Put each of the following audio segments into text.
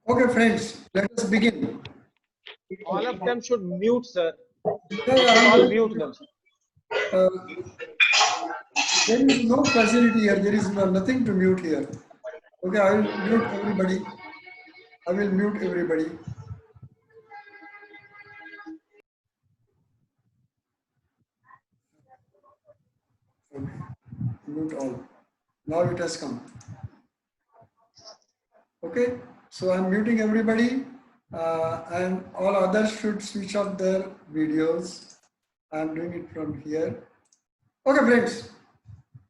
Okay, friends, let us begin. All of them should mute, sir. Yeah, You yeah, should all mute them. uh, there is no facility here. There is nothing to mute here. Okay, I will mute everybody. I will mute everybody. Okay, mute all. Now it has come. Okay, so I'm muting everybody, and all others should switch off their videos. I'm doing it from here. Okay, friends.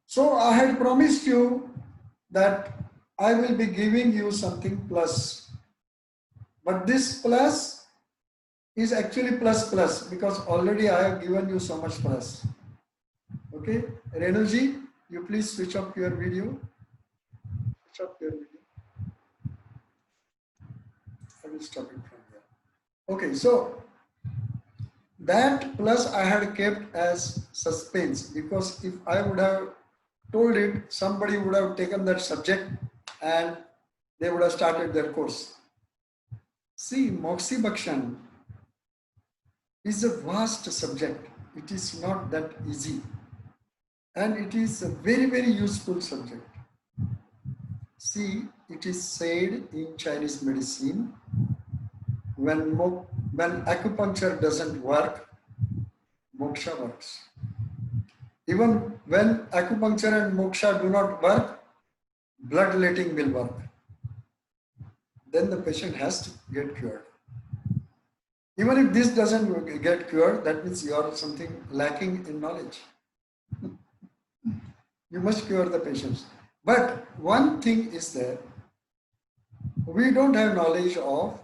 So I had promised you that I will be giving you something plus, but this plus is actually plus plus because already I have given you so much plus. Okay, Renuji, you please switch off your video. Switch off your video. I will stop it from here. Okay, so that plus I had kept as suspense because if I would have told it, somebody would have taken that subject and they would have started their course. See, moxibustion is a vast subject. It is not that easy. And it is a very, very useful subject. See, it is said in Chinese medicine, when acupuncture doesn't work, moksha works. Even when acupuncture and moksha do not work, bloodletting will work. Then the patient has to get cured. Even if this doesn't get cured, that means you are something lacking in knowledge. You must cure the patients. But one thing is that we don't have knowledge of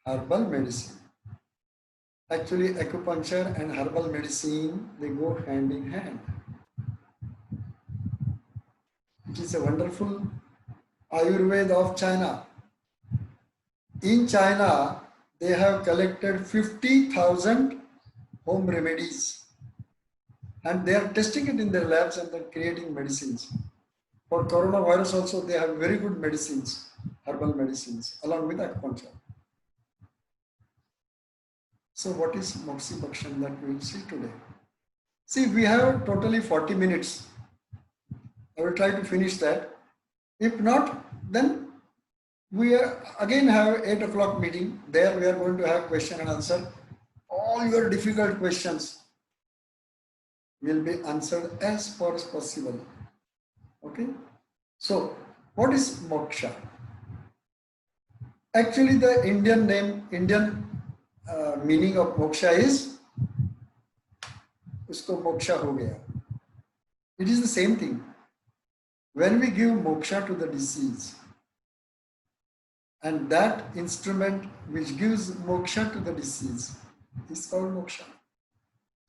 herbal medicine. Actually, acupuncture and herbal medicine, they go hand in hand. It is a wonderful Ayurveda of China. In China, they have collected 50,000 home remedies and they are testing it in their labs and then creating medicines. For coronavirus also, they have very good medicines, herbal medicines, along with acupuncture. So what is moxibustion that we will see today? See, we have totally 40 minutes. I will try to finish that. If not, then we again have 8 o'clock meeting. There we are going to have question and answer. All your difficult questions will be answered as far as possible. Okay. So what is moksha? Actually, the Indian meaning of moksha is usko moksha ho gaya. It is the same thing. When we give moksha to the deceased, and that instrument which gives moksha to the deceased is called moksha.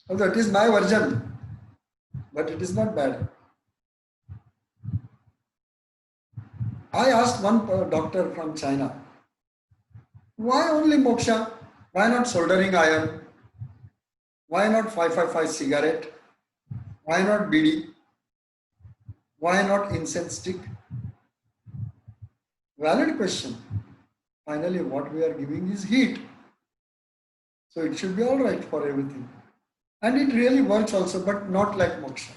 Although it is my version, but it is not bad. I asked one doctor from China, why only moksha? Why not soldering iron? Why not 555 cigarette? Why not bidi? Why not incense stick? Valid question. Finally, what we are giving is heat. So it should be all right for everything. And it really works also, but not like moksha.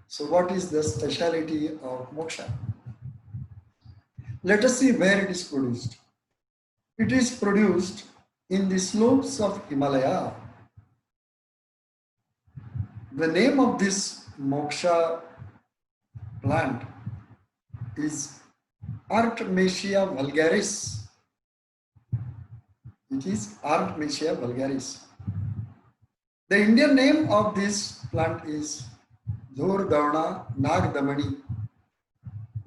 So what is the speciality of moksha? Let us see where it is produced. It is produced in the slopes of Himalaya. The name of this moksha plant is Artemisia vulgaris. It is Artemisia vulgaris. The Indian name of this plant is Dhurdavana Nagdamani.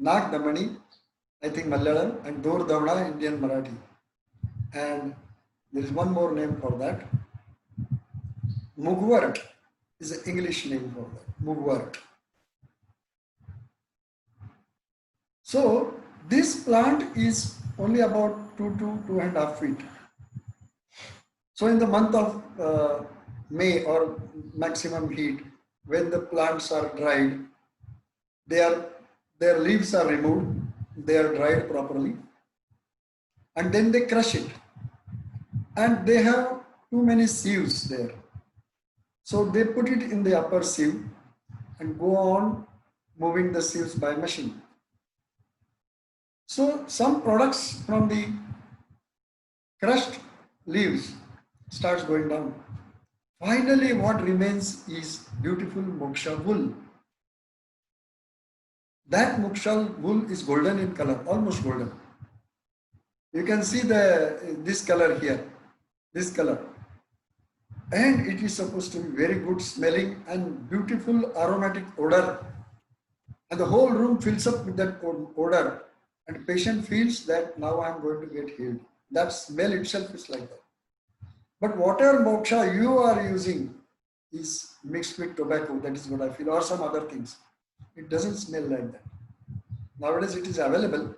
Nagdamani, I think Malayalam, and Dhurdavana, Indian Marathi. And there is one more name for that. Mugwort is an English name for that. Mugwort. So this plant is only about 2 to 2.5 feet. So in the month of May or maximum heat, when the plants are dried, their leaves are removed, they are dried properly, and then they crush it. And they have too many sieves there. So they put it in the upper sieve and go on moving the sieves by machine. So some products from the crushed leaves starts going down. Finally, what remains is beautiful moksha wool. That moksha wool is golden in color, almost golden. You can see this color here, this color. And it is supposed to be very good smelling and beautiful aromatic odor. And the whole room fills up with that odor. And the patient feels that now I am going to get healed. That smell itself is like that. But whatever moksha you are using is mixed with tobacco, that is what I feel, or some other things. It doesn't smell like that. Nowadays it is available.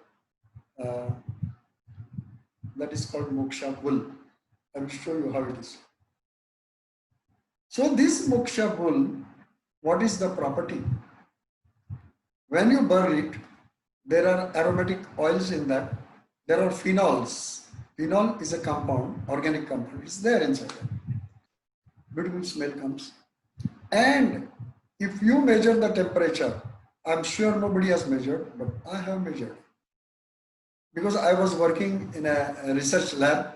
That is called moksha wool. I will show you how it is. So this moksha wool, what is the property? When you burn it, there are aromatic oils in that. There are phenols. Phenol is a compound, organic compound. It's there inside that. Beautiful smell comes. And if you measure the temperature, I'm sure nobody has measured, but I have measured. Because I was working in a research lab.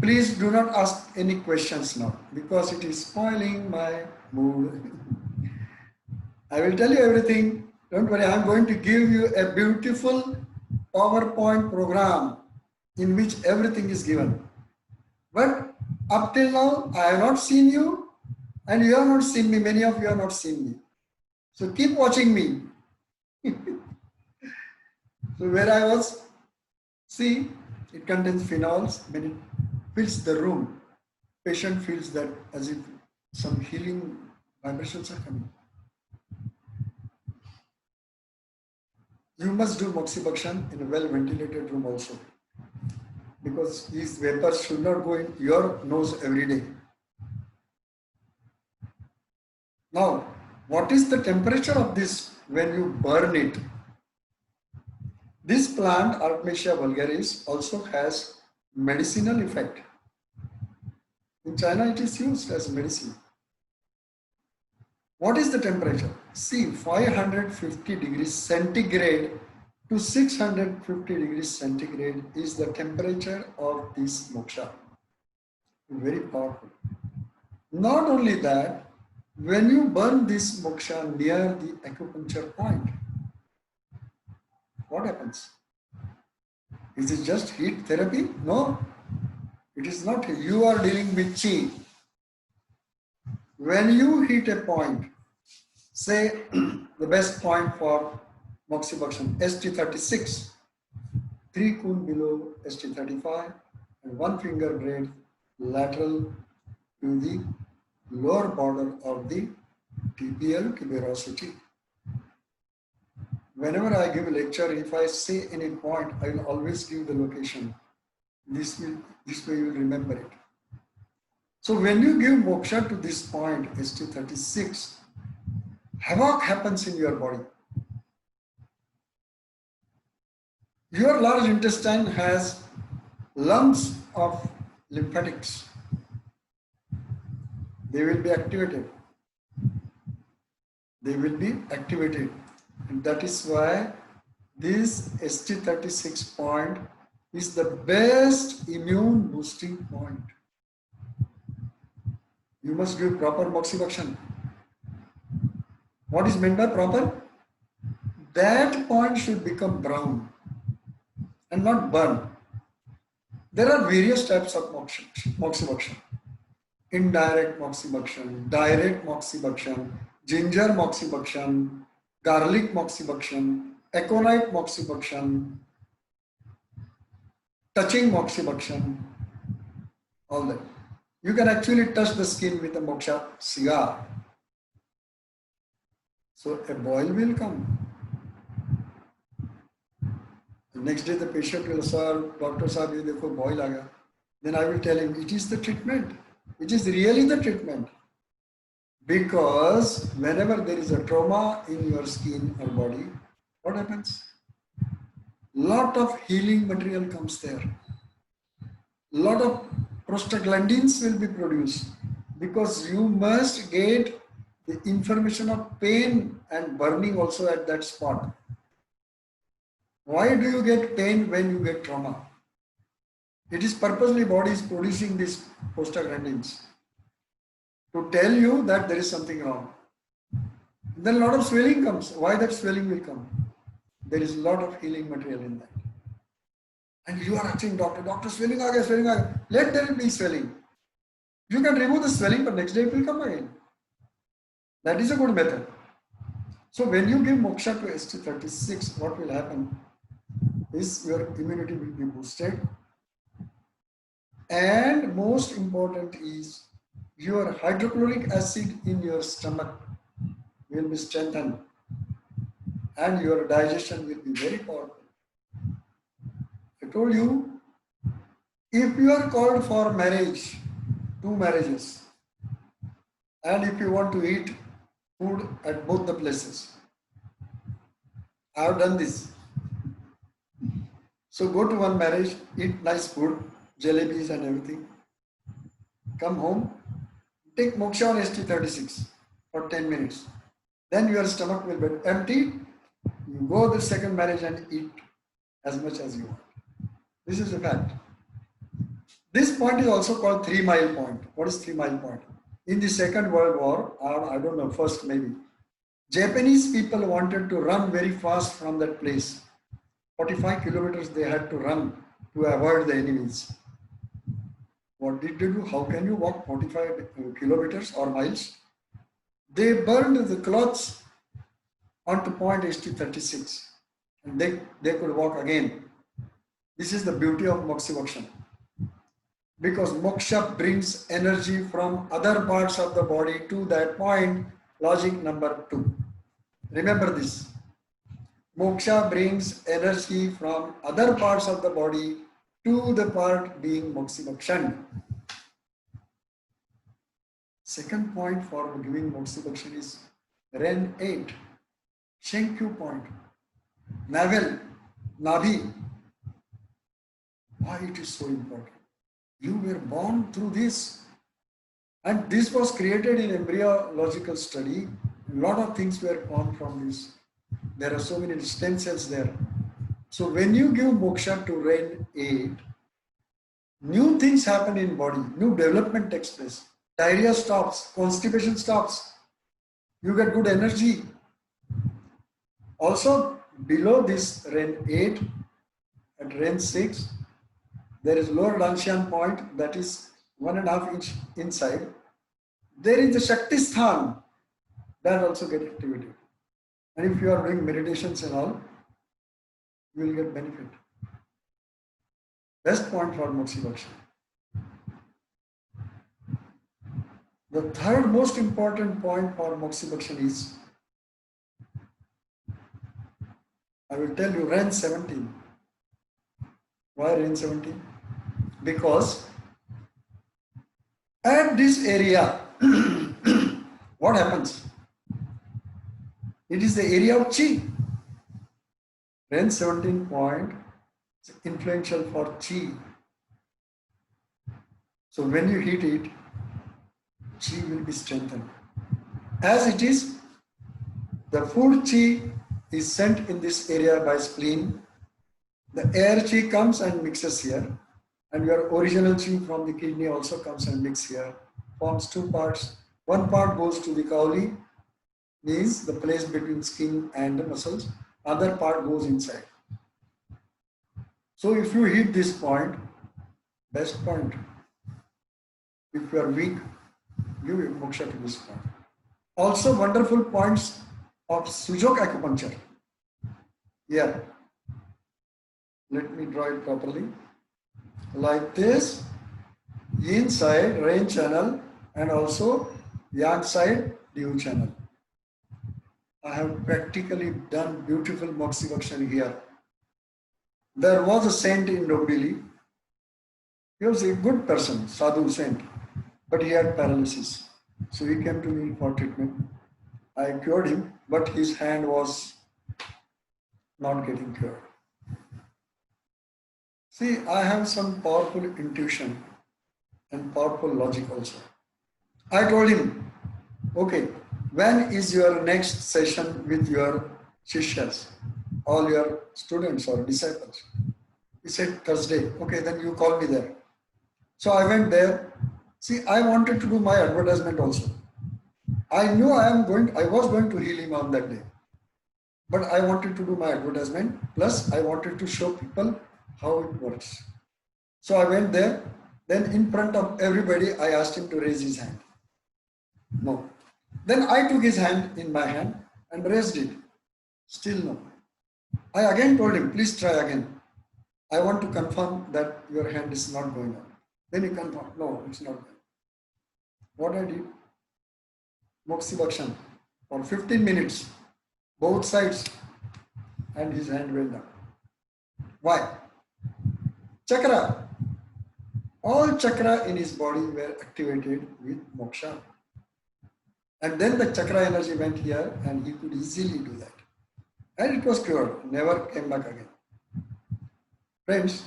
Please do not ask any questions now because it is spoiling my mood. I will tell you everything. Don't worry, I'm going to give you a beautiful PowerPoint program in which everything is given. But up till now, I have not seen you and you have not seen me. Many of you have not seen me. So keep watching me. So where I was, see, it contains phenols. When it fills the room, patient feels that as if some healing vibrations are coming. You must do moxibustion in a well-ventilated room also, because these vapors should not go in your nose every day. Now, what is the temperature of this when you burn it? This plant, Artemisia vulgaris, also has medicinal effect. In China, it is used as medicine. What is the temperature? See, 550 degrees centigrade to 650 degrees centigrade is the temperature of this moksha. Very powerful. Not only that, when you burn this moksha near the acupuncture point, what happens? Is it just heat therapy? No, it is not. You are dealing with chi. When you hit a point, say the best point for moxibustion, ST36, 3 kun below ST35 and 1 finger blade lateral to the lower border of the TPL tuberosity. Whenever I give a lecture, if I say any point, I will always give the location. This way you will remember it. So when you give moksha to this point, ST36, havoc happens in your body. Your large intestine has lumps of lymphatics. They will be activated. They will be activated. And that is why this ST36 point is the best immune boosting point. You must give proper moxibustion. What is meant by proper? That point should become brown and not burn. There are various types of moxibustion. Indirect moxibustion, direct moxibustion, ginger moxibustion, garlic moxibustion, aconite moxibustion, touching moxibustion, all that. You can actually touch the skin with a moksha cigar. So a boil will come. The next day the patient will say, Doctor Sahib, ye dekho boil aa gaya. then I will tell him it is the treatment. It is really the treatment. Because whenever there is a trauma in your skin or body, what happens? Lot of healing material comes there. Lot of prostaglandins will be produced because you must get the information of pain and burning also at that spot. Why do you get pain when you get trauma? It is purposely body is producing these prostaglandins to tell you that there is something wrong. Then a lot of swelling comes. Why that swelling will come? There is a lot of healing material in that. And you are asking doctor, swelling aa gaya, swelling aa gaya. Let there be swelling. You can remove the swelling, but next day it will come again. That is a good method. So when you give moksha to ST36, what will happen is your immunity will be boosted. And most important is your hydrochloric acid in your stomach will be strengthened and your digestion will be very powerful. I told you, if you are called for marriage, 2 marriages, and if you want to eat food at both the places, I have done this. So go to one marriage, eat nice food, jalebis and everything, come home, take moksha on ST36 for 10 minutes. Then your stomach will be empty. You go to the second marriage and eat as much as you want. This is a fact. This point is also called 3 mile point. What is 3 mile point? In the Second World War, or I don't know, first maybe, Japanese people wanted to run very fast from that place. 45 kilometers they had to run to avoid the enemies. What did they do? How can you walk 45 kilometers or miles? They burned the clothes onto point ST36 and they could walk again. This is the beauty of moksha. Because moksha brings energy from other parts of the body to that point, logic number 2. Remember this. Moksha brings energy from other parts of the body to the part being moksha. Second point for giving moksha is REN 8, Shenkyu point, navel, navi. Why it is so important? You were born through this, and this was created in embryological study. A lot of things were formed from this. There are so many stem cells there. So when you give moksha to REN 8, new things happen in body, new development takes place. Diarrhea stops, constipation stops. You get good energy. Also, below this REN 8, at REN 6, there is lower Danshan point that is 1.5 inch inside. There is the Shakti Sthan that also get activated. And if you are doing meditations and all, you will get benefit. Best point for moksha. The third most important point for moksha is, I will tell you, REN 17. Why REN 17? Because at this area, what happens? It is the area of chi. REN 17 point is influential for chi. So when you heat it, chi will be strengthened. As it is, the food chi is sent in this area by spleen. The air chi comes and mixes here, and your original chi from the kidney also comes and mixes here. Forms 2 parts. One part goes to the kauli, means the place between skin and the muscles. Other part goes inside. So if you hit this point, best point. If you are weak, give moksha to this point. Also wonderful points of Sujok acupuncture. Here, let me draw it properly. Like this, yin side REN channel and also yang side DU channel. I have practically done beautiful moksha here. There was a saint in Dombili. He was a good person, sadhu saint, but he had paralysis. So he came to me for treatment. I cured him, but his hand was not getting cured. See, I have some powerful intuition and powerful logic also. I told him, okay, when is your next session with your shishyas, all your students or disciples? He said, Thursday. Okay, then you call me there. So I went there. See, I wanted to do my advertisement also. I knew I was going to heal him on that day. But I wanted to do my advertisement. Plus, I wanted to show people how it works. So I went there. Then in front of everybody, I asked him to raise his hand. No. Then I took his hand in my hand and raised it. Still no. I again told him, please try again. I want to confirm that your hand is not going up. Then he confirmed, no, it's not going. What I did? Moxibustion for 15 minutes, both sides, and his hand went up. Why? Chakra. All chakra in his body were activated with moksha. And then the chakra energy went here and he could easily do that. And it was cured, never came back again. Friends,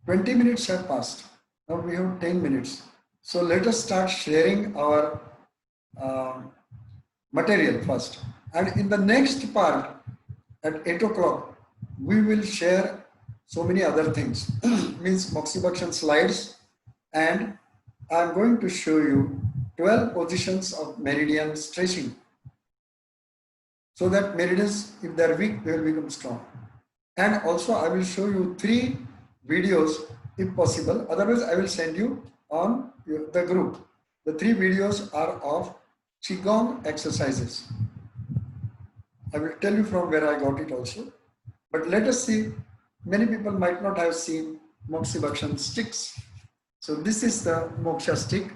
20 minutes have passed. Now we have 10 minutes. So let us start sharing our material first. And in the next part, at 8 o'clock, we will share so many other things. Means moxibustion slides. And I'm going to show you 12 positions of meridian stretching. So that meridians, if they are weak, they will become strong. And also I will show you 3 videos if possible. Otherwise, I will send you on the group. The 3 videos are of Qigong exercises. I will tell you from where I got it also. But let us see, many people might not have seen moxibustion sticks. So this is the moksha stick.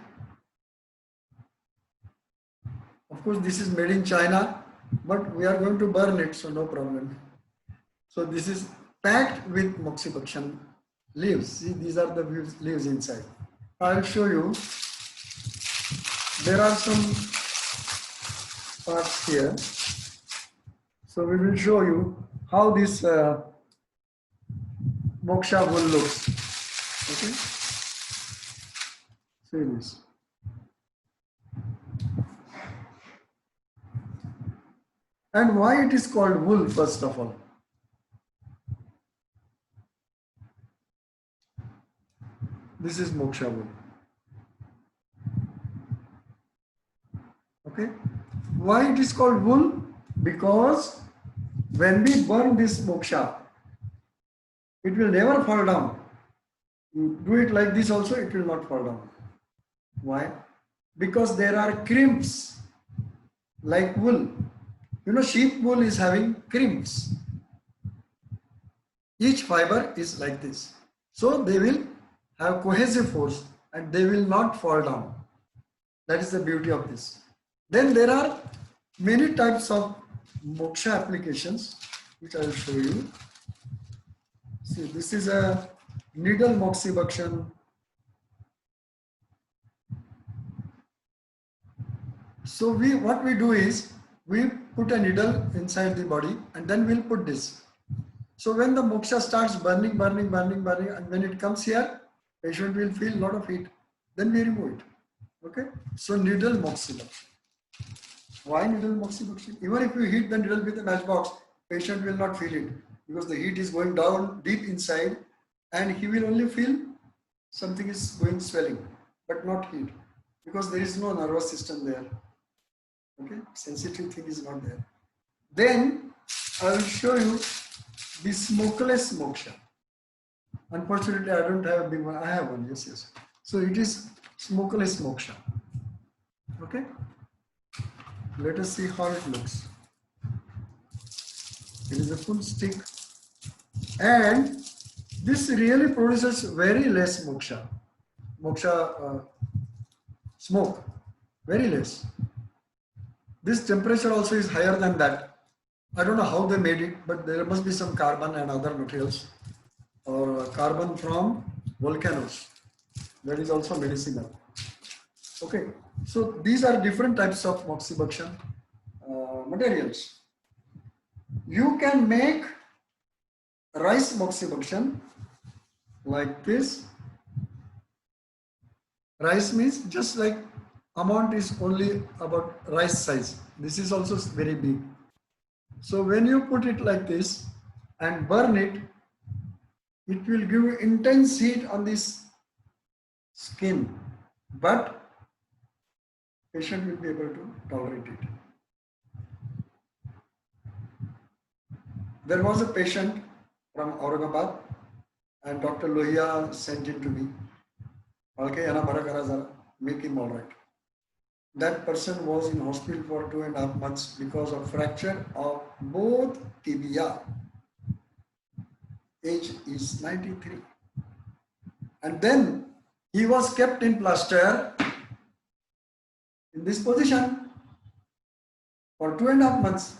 Of course, this is made in China, but we are going to burn it, so no problem. So this is packed with moxibustion leaves. See, these are the leaves inside. I'll show you. There are some parts here. So we will show you how this moksha wool looks. Okay. See this. And why it is called wool, first of all. This is moksha wool. Okay. Why it is called wool? Because when we burn this moksha, it will never fall down. You do it like this also, it will not fall down. Why? Because there are crimps like wool. You know, sheep wool is having crimps. Each fiber is like this. So they will have cohesive force and they will not fall down. That is the beauty of this. Then there are many types of moksha applications, which I will show you. See, this is a needle moxibustion. So what we do is, we put a needle inside the body and then we'll put this. So when the moksha starts burning, and when it comes here, patient will feel a lot of heat. Then we remove it. Okay? So needle moxibustion. Why needle moxibustion? Even if you hit the needle with a matchbox, patient will not feel it because the heat is going down deep inside and he will only feel something is going swelling, but not heat because there is no nervous system there. Okay, sensitive thing is not there. Then I will show you the smokeless moksha. Unfortunately, I don't have a big one. I have one. Yes. So it is smokeless moksha. Okay. Let us see how it looks. It is a full stick, and this really produces very less moksha. Smoke, very less. This temperature also is higher than that. I don't know how they made it, but there must be some carbon and other materials or carbon from volcanoes. That is also medicinal. Okay, so these are different types of moxibustion materials. You can make rice moxibustion like this. Rice means just like amount is only about rice size. This is also very big. So when you put it like this and burn it, it will give intense heat on this skin, but patient will be able to tolerate it. There was a patient from Aurangabad and Dr. Lohia sent it to me. Okay, make him all right. That person was in hospital for 2.5 months because of fracture of both tibia. Age is 93. And then he was kept in plaster in this position for 2.5 months.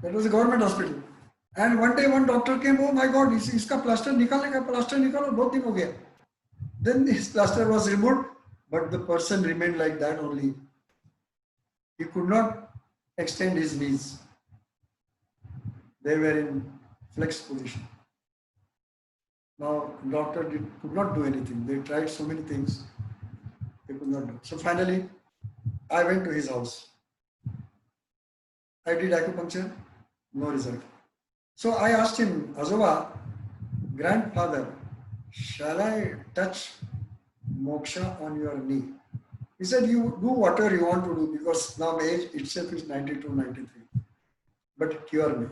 That was a government hospital. And one day one doctor came, oh my God, iska plaster nikalne ka, plaster nikalo, bahut din ho gaya. Then his plaster was removed, but the person remained like that only. He could not extend his knees. They were in flexed position. Now, doctor could not do anything. They tried so many things, they could not do. So finally, I went to his house. I did acupuncture, no result. So I asked him, Azoba, grandfather, shall I touch moksha on your knee? He said, you do whatever you want to do because now my age itself is 92, 93. But cure me.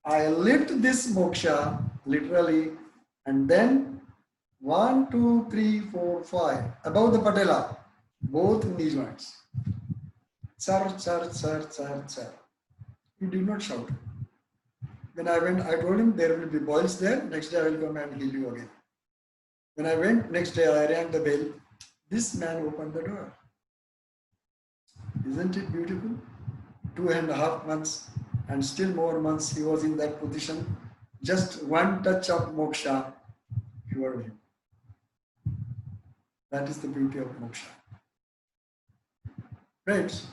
I lift this moksha literally and then 1, 2, 3, 4, 5 above the patella, both knee joints. Sir, sir, sir, sir, sir. He did not shout. When I went, I told him there will be boils there. Next day I will come and heal you again. When I went, next day I rang the bell. This man opened the door. Isn't it beautiful? 2.5 months and still more months he was in that position. Just one touch of moksha cured him. That is the beauty of moksha. Friends,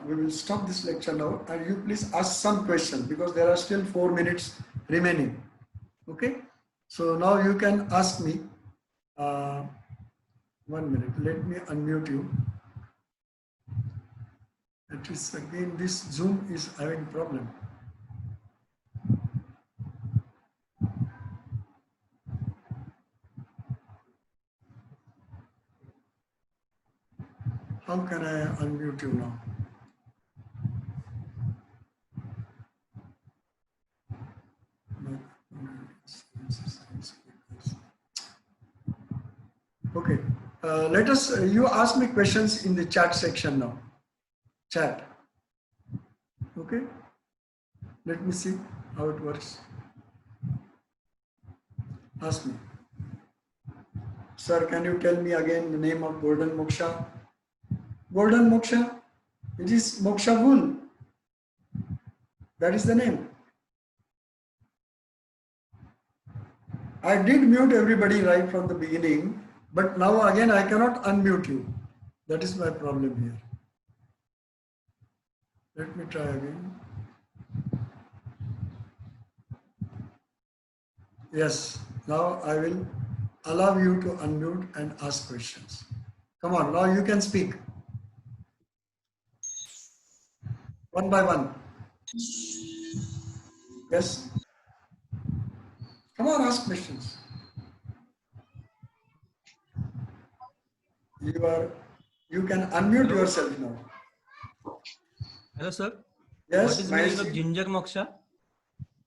we will stop this lecture now and you please ask some questions because there are still 4 minutes remaining. Okay? So now you can ask me. 1 minute, let me unmute you. It is again, this Zoom is having problem. How can I unmute you now? Okay, let us, you ask me questions in the chat section now. Chat. Okay, let me see how it works. Ask me. Sir, can you tell me again the name of Golden Moksha? Golden Moksha, it is Moksha wool. That is the name. I did mute everybody right from the beginning, but now again I cannot unmute you. That is my problem here. Let me try again. Yes, now I will allow you to unmute and ask questions. Come on, now you can speak. One by one. Yes. Come on, ask questions. You can unmute yourself now. Hello, sir. Yes. What is the meaning of ginger moksha?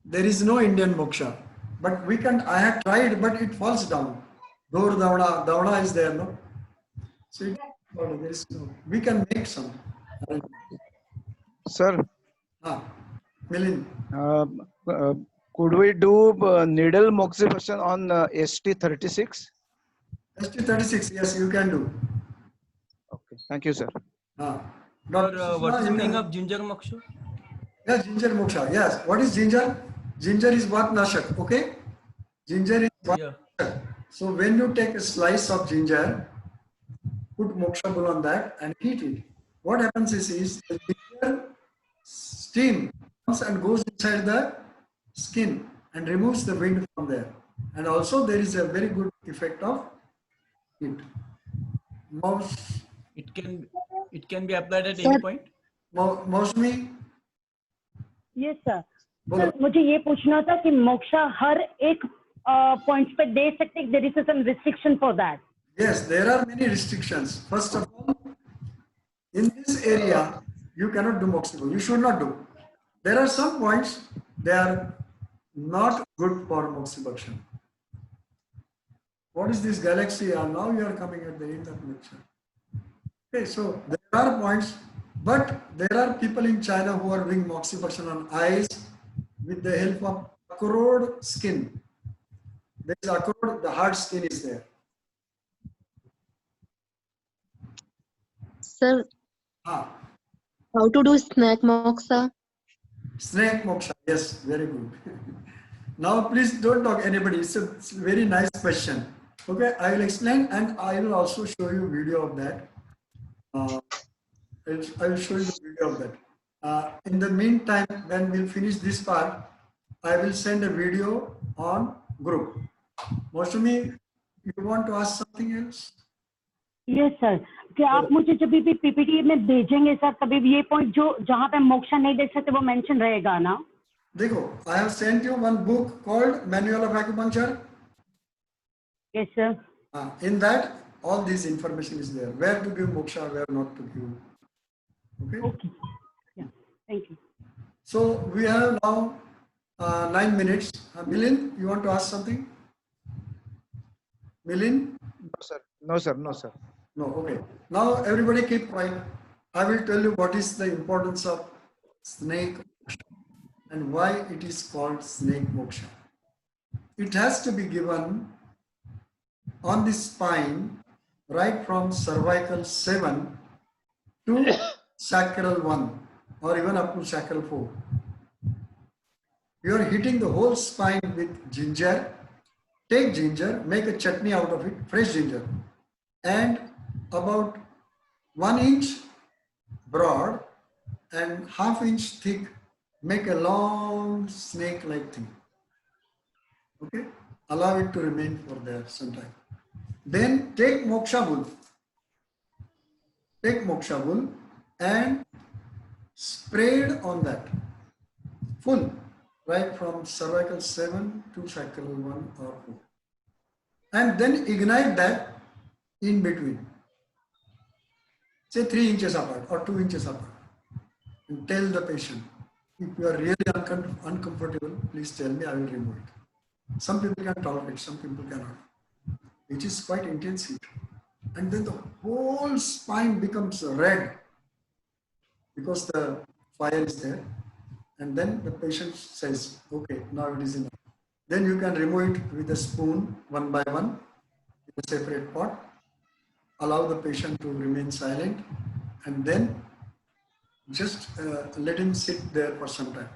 There is no Indian moksha, but we can. I have tried, but it falls down. Dor davna, davna is there, no? So there is no. We can make some. Sir, Milind. could we do needle moxibustion on ST36? ST36, yes, you can do. Okay, thank you, sir. Or Dr. what is the you meaning can- of ginger moksha? Yeah, ginger moksha. Yes. What is ginger? Ginger is what nashak. Okay. Ginger is what Yeah. nashak. So when you take a slice of ginger, put moksha bull on that and heat it. What happens is the ginger steam comes and goes inside the skin and removes the wind from there. And also there is a very good effect of heat. Mouse, It can be applied at Sir. any point. Mousmi, yes sir बोलो. Sir मुझे ये पूछना था कि मोक्षा हर एक point पे दे सकते there is some restriction for that Yes, there are many restrictions. First of all, in this area, you cannot do moxibull. You should not do. There are some points, they are not good for moxibustion. What is this galaxy? Now you are coming at the end of lecture. Okay, so there are points, but there are people in China who are doing moxibustion on eyes with the help of accord skin. There is accord, the hard skin is there. Sir, Ah, how to do snake moksha? snake moksha, yes, very good. Now please don't talk anybody. It's a very nice question. Okay, I will explain and I will also show you video of that. I will show you the video of that. In the meantime, when we'll finish this part, I will send a video on group. Mosumi, you want to ask something else? Yes sir क्या आप मुझे जब भी PPT में भेजेंगे sir तभी भी ये पॉइंट जो जहाँ पे हम मोक्षा नहीं देख सकते वो मेंशन रहेगा ना देखो, I have sent you one book called Manual of Acupuncture. Yes sir In that, all this information is there. Where to give moksha, where not to give. Okay. Okay या thank you So we have now 9 minutes. Milind, you want to ask something? Milind? No, sir. No, sir. No, sir. No. Okay. Now everybody keep quiet. I will tell you what is the importance of snake moksha and why it is called snake moksha. It has to be given on the spine right from cervical 7 to sacral 1 or even up to sacral 4. You are hitting the whole spine with ginger. Take ginger, make a chutney out of it, fresh ginger, and about 1 inch broad and ½ inch thick, make a long snake-like thing. Okay, allow it to remain for there some time. Then take moksha bull. Take moksha bull and spread on that full, right from cervical 7 to sacral 1 or 4. And then ignite that in between. Say 3 inches apart or 2 inches apart. And tell the patient, if you are really uncomfortable, please tell me, I will remove it. Some people can tolerate, some people cannot. It is quite intense heat. And then the whole spine becomes red because the fire is there. And then the patient says, okay, now it is enough. Then you can remove it with a spoon, one by one, in a separate pot. Allow the patient to remain silent and then just let him sit there for some time.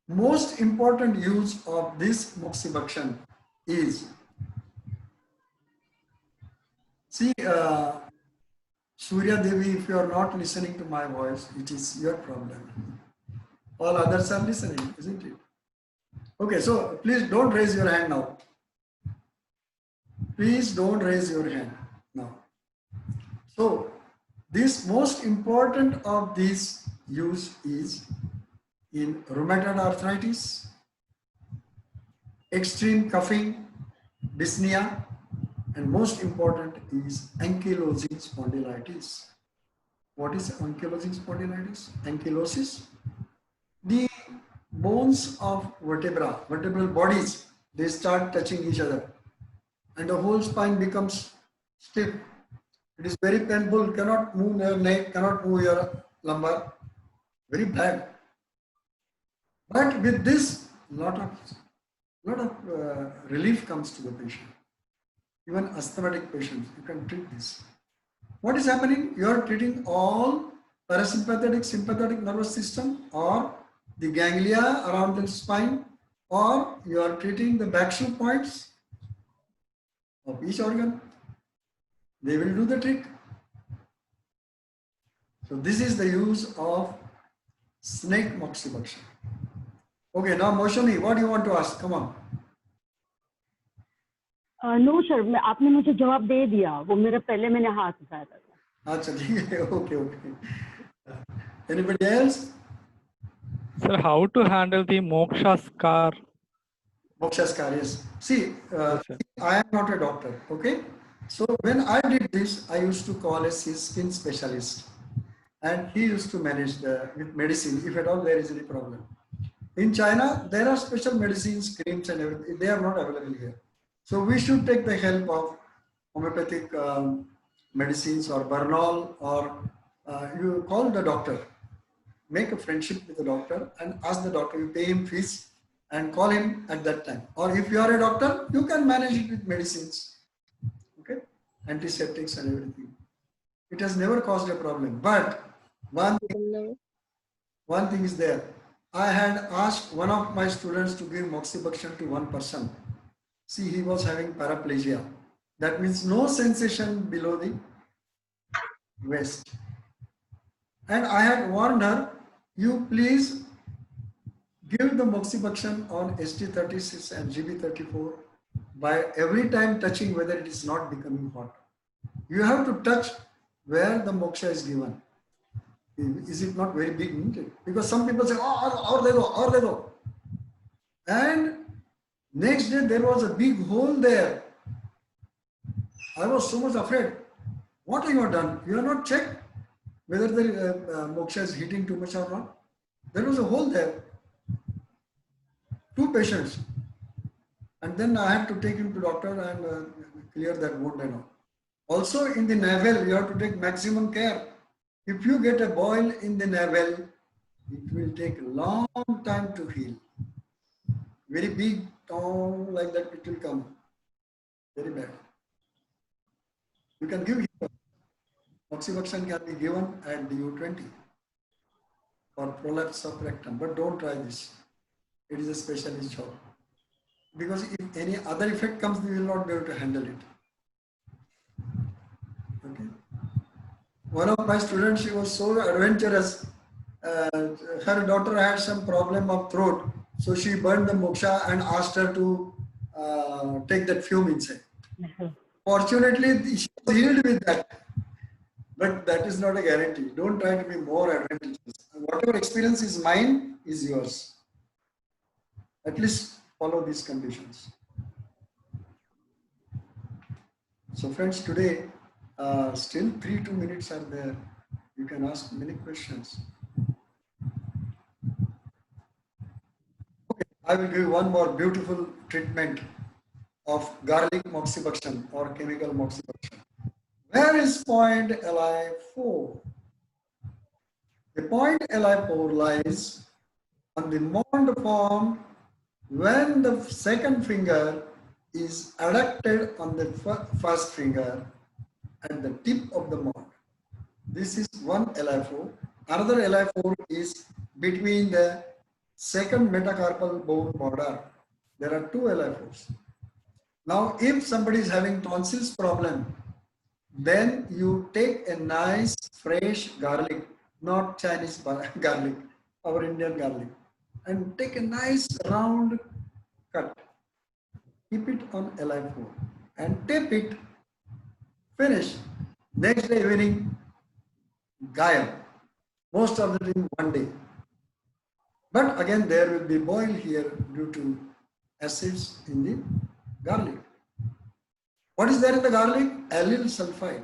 Most important use of this moxibustion is, see, Surya Devi, if you are not listening to my voice, it is your problem. All others are listening, isn't it? Okay, so please don't raise your hand now. Please don't raise your hand now. So, this most important of these use is in rheumatoid arthritis, extreme coughing, dyspnea, and most important is ankylosing spondylitis. What is ankylosing spondylitis? Ankylosis. The bones of vertebral bodies, they start touching each other and the whole spine becomes stiff. It is very painful, cannot move your neck, cannot move your lumbar, very bad. But with this, lot of relief comes to the patient. Even asthmatic patients, you can treat this. What is happening? You are treating all parasympathetic, sympathetic nervous system or the ganglia around the spine, or you are treating the backshoe points, of each organ. They will do the trick. So this is the use of snake moxibustion. Okay, now Moshami, what do you want to ask? Come on. No sir, आपने मुझे जवाब दे दिया, वो मेरा पहले मैंने हाथ उठाया था. अच्छा ठीक है. Okay, okay. Anybody else? Sir, how to handle the moksha scar? Moksha scar, yes. See, Yes, sir. I am not a doctor, okay? So when I did this, I used to call a skin specialist, and he used to manage with medicine if at all there is any problem. In China, there are special medicines, creams and everything. They are not available here. So we should take the help of homeopathic medicines or Bernal, or you call the doctor. Make a friendship with the doctor and ask the doctor, you pay him fees and call him at that time. Or if you are a doctor, you can manage it with medicines, okay? Antiseptics and everything. It has never caused a problem. But one thing is there. I had asked one of my students to give moxibustion to one person. See, he was having paraplegia. That means no sensation below the waist. And I had warned her, you please give the moxibustion on ST36 and GB34 by every time touching whether it is not becoming hot. You have to touch where the moksha is given. Is it not very big? Isn't it? Because some people say, oh, or they go. And next day there was a big hole there. I was so much afraid. What have you done? You have not checked whether the moksha is heating too much or not. There was a hole there. 2 patients. And then I had to take him to doctor and clear that wound and all. Also in the navel, you have to take maximum care. If you get a boil in the navel, it will take a long time to heal. Very big, tongue like that, it will come. Very bad. You can give here. Moxibustion can be given at DU20 for prolapse of rectum, but don't try this. It is a specialist job. Because if any other effect comes, we will not be able to handle it. Okay. One of my students, she was so adventurous. Her daughter had some problem of throat, so she burned the moksha and asked her to take that fume inside. Fortunately, she was healed with that. But that is not a guarantee. Don't try to be more adventurous. Whatever experience is mine is yours. At least follow these conditions. So friends, today, still 2 minutes are there. You can ask many questions. Okay, I will give one more beautiful treatment of garlic moxibustion or chemical moxibustion. Where is point Li4? The point Li4 lies on the mond formed when the second finger is adducted on the first finger at the tip of the mond. This is one Li4. Another Li4 is between the second metacarpal bone border. There are 2 Li4s. Now, if somebody is having tonsils problem, then you take a nice fresh garlic, not Chinese garlic, our Indian garlic, and take a nice round cut. Keep it on Li4 and tape it. Finish. Next day evening, gayab. Most of the time 1 day. But again, there will be boil here due to acids in the garlic. What is there in the garlic? Allyl sulfide.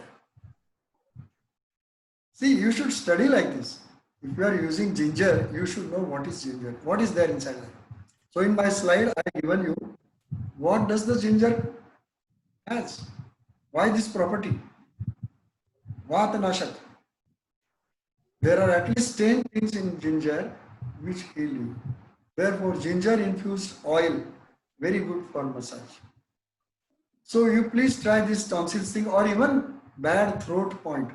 See, you should study like this. If you are using ginger, you should know what is ginger. What is there inside that? So in my slide, I have given you what does the ginger has. Why this property? Vatanashak. There are at least 10 things in ginger which heal you. Therefore, ginger infused oil, very good for massage. So you please try this tonsils thing or even bad throat point.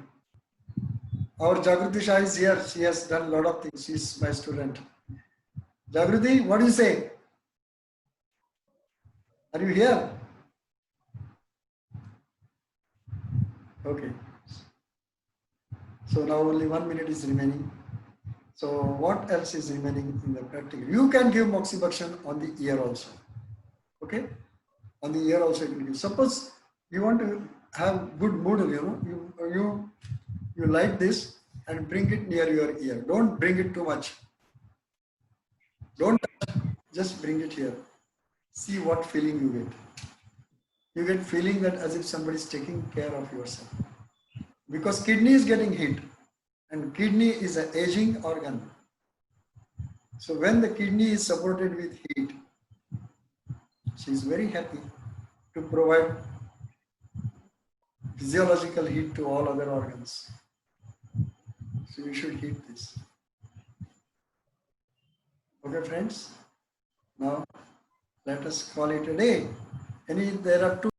Our Jagruti Shah is here. She has done a lot of things. She is my student. Jagruti, what do you say? Are you here? Okay. So now only 1 minute is remaining. So what else is remaining in the practical? You can give moxibustion on the ear also. Okay? On the ear also you can give. Suppose you want to have good mood, you light this and bring it near your ear. Don't bring it too much. Don't touch, just bring it here. See what feeling you get. You get feeling that as if somebody is taking care of yourself. Because kidney is getting hit and kidney is an aging organ. So when the kidney is supported with heat, she is very happy to provide physiological heat to all other organs. So you should heat this. Okay, friends. Now let us call it a day. There are two